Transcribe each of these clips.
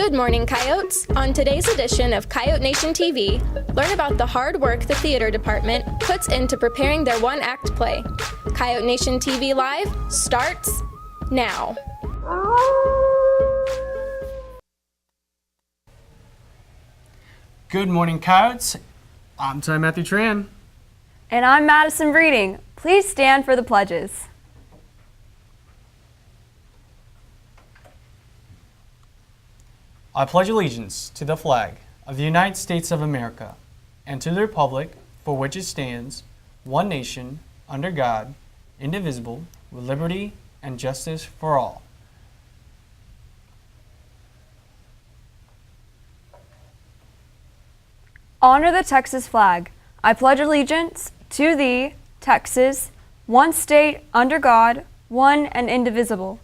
Good morning, Coyotes! On today's edition of Coyote Nation TV, learn about the hard work the theater department puts into preparing their one-act play. Coyote Nation TV Live starts now. Good morning, Coyotes. I'm Ty Matthew Tran. And I'm Madison Breeding. Please stand for the pledges. I pledge allegiance to the flag of the United States of America and to the republic for which it stands, one nation, under God, indivisible, with liberty and justice for all. Honor the Texas flag. I pledge allegiance to thee, Texas, one state, under God, one and indivisible.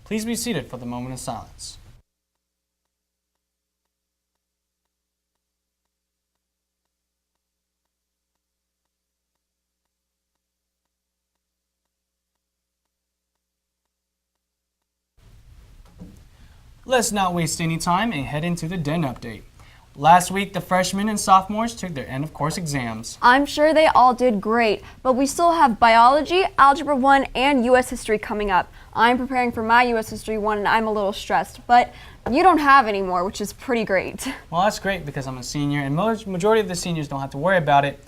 Please be seated for the moment of silence. Let's not waste any time and head into the Den update. Last week, the freshmen and sophomores took their end of course exams. I'm sure they all did great, but we still have biology, algebra 1, and U.S. history coming up. I'm preparing for my U.S. history 1 and I'm a little stressed, but you don't have any more, which is pretty great. Well, that's great because I'm a senior and majority of the seniors don't have to worry about it.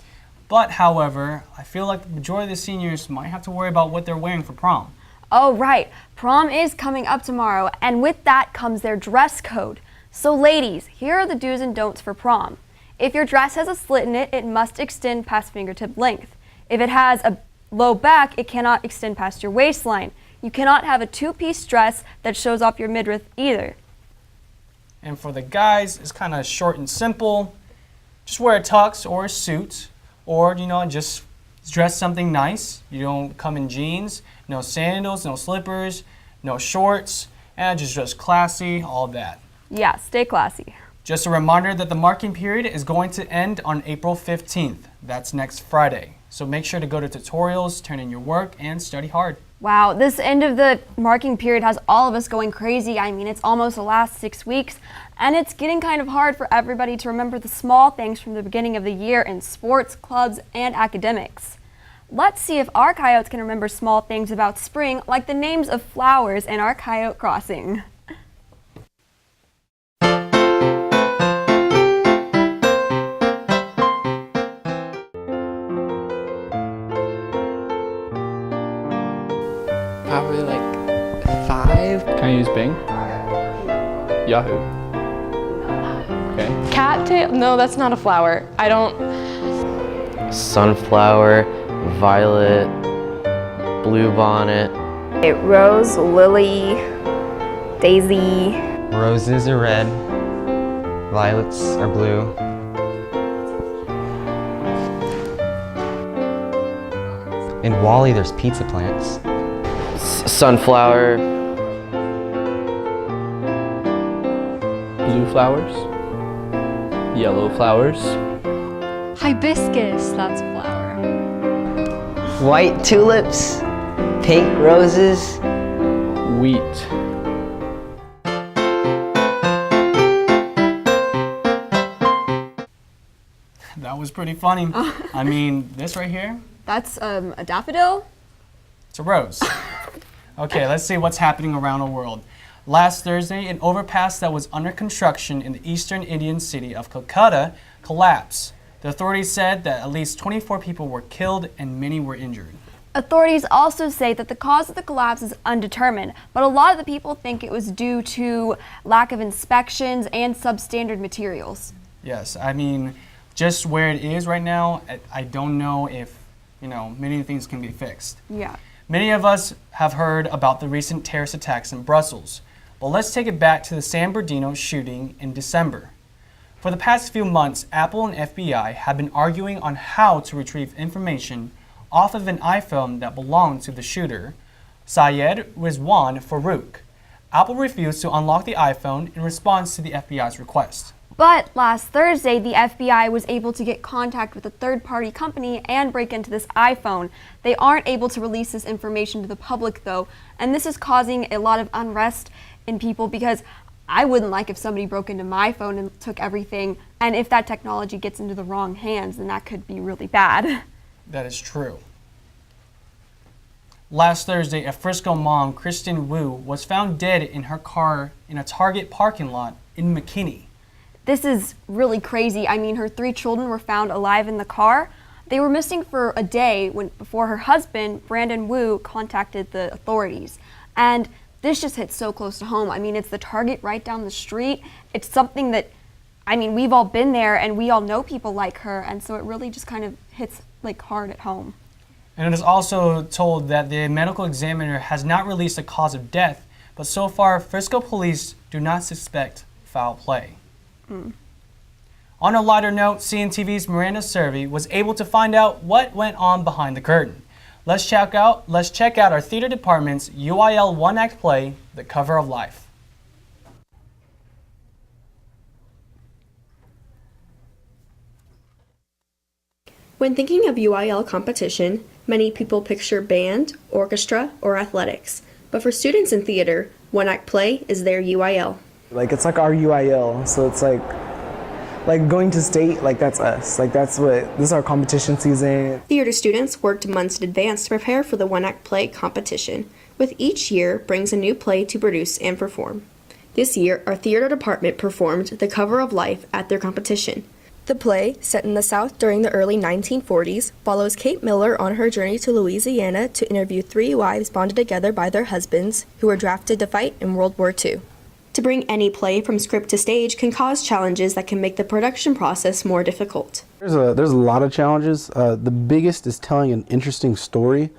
But however, I feel like the majority of the seniors might have to worry about what they're wearing for prom. Oh, right. Prom is coming up tomorrow, and with that comes their dress code. So ladies, here are the do's and don'ts for prom. If your dress has a slit in it, it must extend past fingertip length. If it has a low back, it cannot extend past your waistline. You cannot have a two-piece dress that shows off your midriff either. And for the guys, it's kind of short and simple. Just wear a tux or a suit, or just dress something nice. You don't come in jeans, no sandals, no slippers, no shorts, and just dress classy, all that. Yeah, stay classy. Just a reminder that the marking period is going to end on April 15th. That's next Friday. So make sure to go to tutorials, turn in your work, and study hard. Wow, this end of the marking period has all of us going crazy. I mean, it's almost the last 6 weeks, and it's getting kind of hard for everybody to remember the small things from the beginning of the year in sports, clubs, and academics. Let's see if our Coyotes can remember small things about spring, like the names of flowers in our Coyote crossing. Probably like 5. Can I use Bing? Yahoo. Okay. Cattail? No, that's not a flower. I don't. Sunflower, violet, bluebonnet. Rose, lily, daisy. Roses are red, violets are blue. In Wally, there's pizza plants. Sunflower. Blue flowers. Yellow flowers. Hibiscus, that's a flower. White tulips, pink roses. Wheat. That was pretty funny. I mean, this right here, That's a daffodil? it's a rose. Okay, let's see what's happening around the world. Last Thursday, an overpass that was under construction in the eastern Indian city of Calcutta collapsed. The authorities said that at least 24 people were killed and many were injured. Authorities also say that the cause of the collapse is undetermined, but a lot of the people think it was due to lack of inspections and substandard materials. Yes, I mean, just where it is right now, I don't know if, many things can be fixed. Yeah. Many of us have heard about the recent terrorist attacks in Brussels, but let's take it back to the San Bernardino shooting in December. For the past few months, Apple and FBI have been arguing on how to retrieve information off of an iPhone that belonged to the shooter, Syed Rizwan Farouk. Apple refused to unlock the iPhone in response to the FBI's request. But last Thursday, the FBI was able to get contact with a third-party company and break into this iPhone. They aren't able to release this information to the public, though, and this is causing a lot of unrest in people because I wouldn't like if somebody broke into my phone and took everything, and if that technology gets into the wrong hands, then that could be really bad. That is true. Last Thursday, a Frisco mom, Kristen Wu, was found dead in her car in a Target parking lot in McKinney. This is really crazy. I mean, her 3 children were found alive in the car. They were missing for a day before her husband, Brandon Wu, contacted the authorities. And this just hits so close to home. I mean, it's the Target right down the street. It's something that, I mean, we've all been there and we all know people like her. And so it really just kind of hits like hard at home. And it is also told that the medical examiner has not released the cause of death, but so far, Frisco police do not suspect foul play. On a lighter note, CNTV's Miranda Servi was able to find out what went on behind the curtain. Let's check out our theater department's UIL One-Act play, The Cover of Life. When thinking of UIL competition, many people picture band, orchestra, or athletics. But for students in theater, one-act play is their UIL. Like, it's like our UIL, so it's like going to state, like that's us. Like this is our competition season. Theater students worked months in advance to prepare for the one-act play competition, with each year brings a new play to produce and perform. This year, our theater department performed The Cover of Life at their competition. The play, set in the South during the early 1940s, follows Kate Miller on her journey to Louisiana to interview 3 wives bonded together by their husbands who were drafted to fight in World War II. To bring any play from script to stage can cause challenges that can make the production process more difficult. There's a lot of challenges. The biggest is telling an interesting story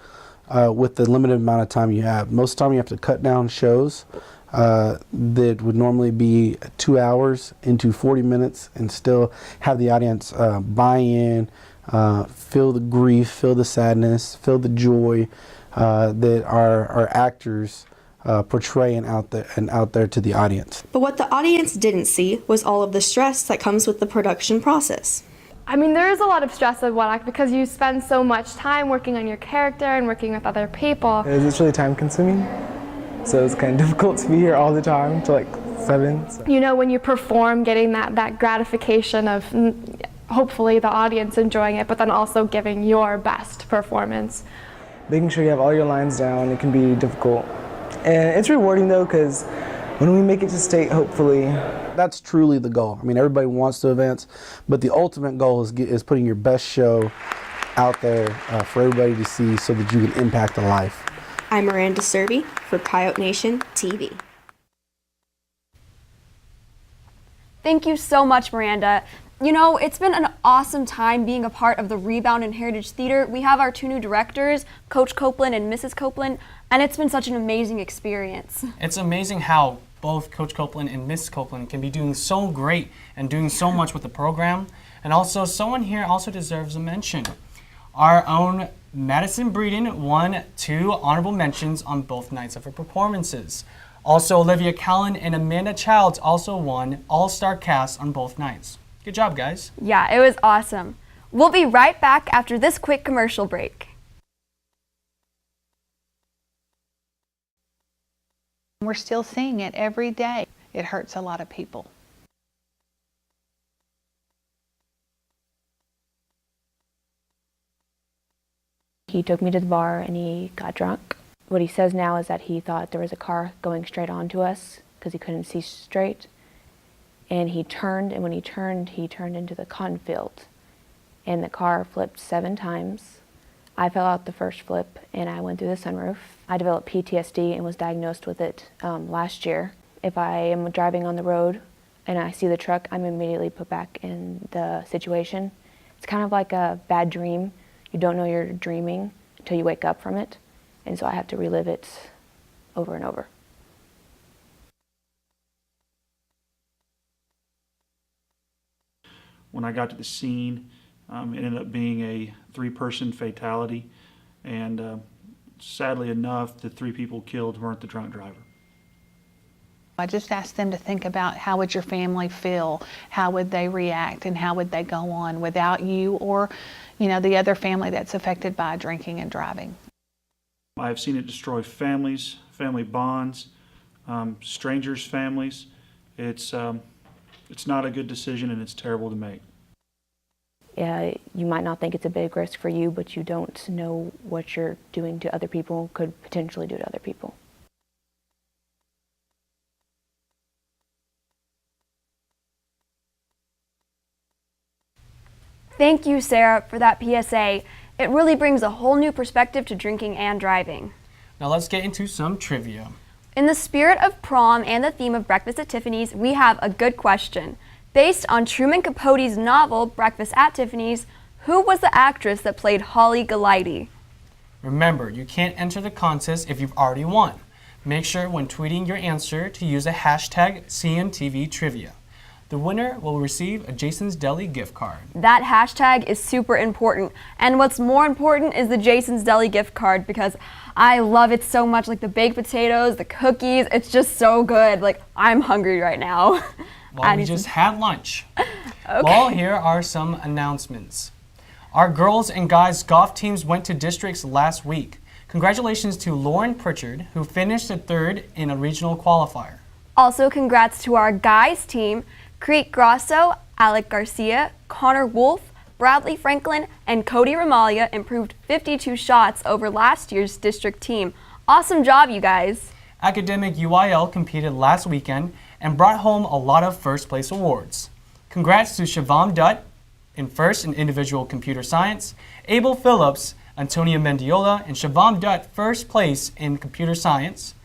with the limited amount of time you have. Most of the time you have to cut down shows that would normally be 2 hours into 40 minutes and still have the audience buy in, feel the grief, feel the sadness, feel the joy that our actors portraying out there to the audience. But what the audience didn't see was all of the stress that comes with the production process. I mean, there is a lot of stress with one act because you spend so much time working on your character and working with other people. It's really time consuming, so it's kind of difficult to be here all the time till like 7. So. You know, when you perform, getting that gratification of hopefully the audience enjoying it, but then also giving your best performance. Making sure you have all your lines down, it can be difficult. And it's rewarding though, because when we make it to state, hopefully. That's truly the goal. I mean, everybody wants to advance, but the ultimate goal is putting your best show out there for everybody to see so that you can impact a life. I'm Miranda Servi for Coyote Nation TV. Thank you so much, Miranda. You know, it's been an awesome time being a part of the Rebound and Heritage Theater. We have our 2 new directors, Coach Copeland and Mrs. Copeland, and it's been such an amazing experience. It's amazing how both Coach Copeland and Miss Copeland can be doing so great and doing so much with the program. And also, someone here also deserves a mention. Our own Madison Breeden won 2 honorable mentions on both nights of her performances. Also, Olivia Callan and Amanda Childs also won All-Star Cast on both nights. Good job, guys. Yeah, it was awesome. We'll be right back after this quick commercial break. We're still seeing it every day. It hurts a lot of people. He took me to the bar and he got drunk. What he says now is that he thought there was a car going straight onto us because he couldn't see straight. And he turned, and when he turned into the cotton field. And the car flipped 7 times. I fell out the first flip, and I went through the sunroof. I developed PTSD and was diagnosed with it last year. If I am driving on the road and I see the truck, I'm immediately put back in the situation. It's kind of like a bad dream. You don't know you're dreaming until you wake up from it. And so I have to relive it over and over. When I got to the scene, it ended up being a 3-person fatality, and sadly enough, the 3 people killed weren't the drunk driver. I just asked them to think about how would your family feel, how would they react, and how would they go on without you or, the other family that's affected by drinking and driving. I've seen it destroy families, family bonds, strangers' families. It's not a good decision, and it's terrible to make. You might not think it's a big risk for you, but you don't know what you're doing to other people could potentially do to other people. Thank you, Sarah, for that PSA. It really brings a whole new perspective to drinking and driving. Now let's get into some trivia. In the spirit of prom and the theme of Breakfast at Tiffany's, we have a good question. Based on Truman Capote's novel, Breakfast at Tiffany's, who was the actress that played Holly Golightly? Remember, you can't enter the contest if you've already won. Make sure when tweeting your answer to use a hashtag CNTVTrivia. The winner will receive a Jason's Deli gift card. That hashtag is super important. And what's more important is the Jason's Deli gift card because I love it so much. Like the baked potatoes, the cookies, it's just so good. Like I'm hungry right now. Well, we just had lunch. Okay. Well, here are some announcements. Our girls and guys golf teams went to districts last week. Congratulations to Lauren Pritchard, who finished third in a regional qualifier. Also, congrats to our guys team. Creek Grosso, Alec Garcia, Connor Wolf, Bradley Franklin, and Cody Ramalia improved 52 shots over last year's district team. Awesome job, you guys. Academic UIL competed last weekend and brought home a lot of first place awards. Congrats to Siobhan Dutt in first in individual computer science, Abel Phillips, Antonia Mendiola, and Siobhan Dutt first place in computer science,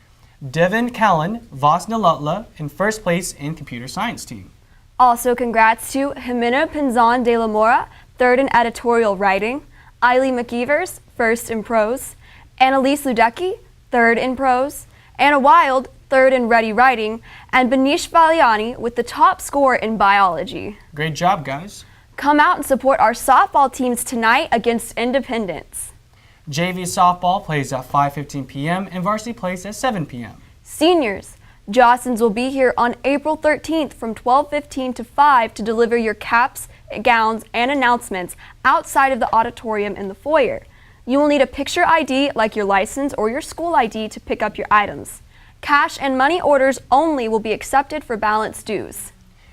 Devin Callan, Vosna Lutla in first place in computer science team. Also, congrats to Jimena Pinzon de la Mora, third in editorial writing, Eileen McEvers, first in prose, Annalise Ludecki, third in prose, Anna Wild, third in ready writing, and Benish Valiani with the top score in biology. Great job, guys. Come out and support our softball teams tonight against Independence. JV softball plays at 5:15 p.m. and varsity plays at 7 p.m. Seniors, Jostens will be here on April 13th from 12:15 to 5 to deliver your caps, gowns, and announcements outside of the auditorium in the foyer. You will need a picture ID like your license or your school ID to pick up your items. Cash and money orders only will be accepted for balance dues.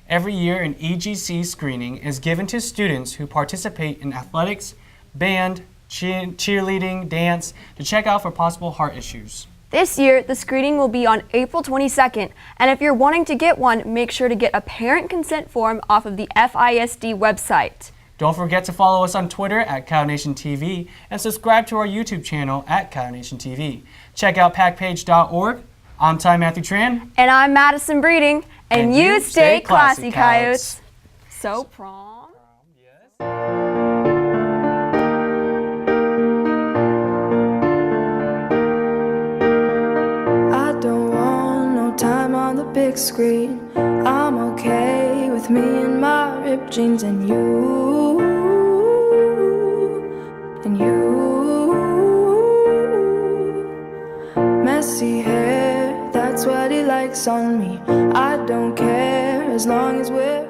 Every year, an EGC screening is given to students who participate in athletics, band, cheerleading, dance to check out for possible heart issues. This year, the screening will be on April 22nd, and if you're wanting to get one, make sure to get a parent consent form off of the FISD website. Don't forget to follow us on Twitter at CoyoteNation TV and subscribe to our YouTube channel at CoyoteNation TV. Check out packpage.org. I'm Ty Matthew Tran. And I'm Madison Breeding. And you stay classy, Coyotes. So prom. I don't want no time on the big screen. I'm okay with me and my ripped jeans and you. Messy hair, that's what he likes on me. I don't care as long as we're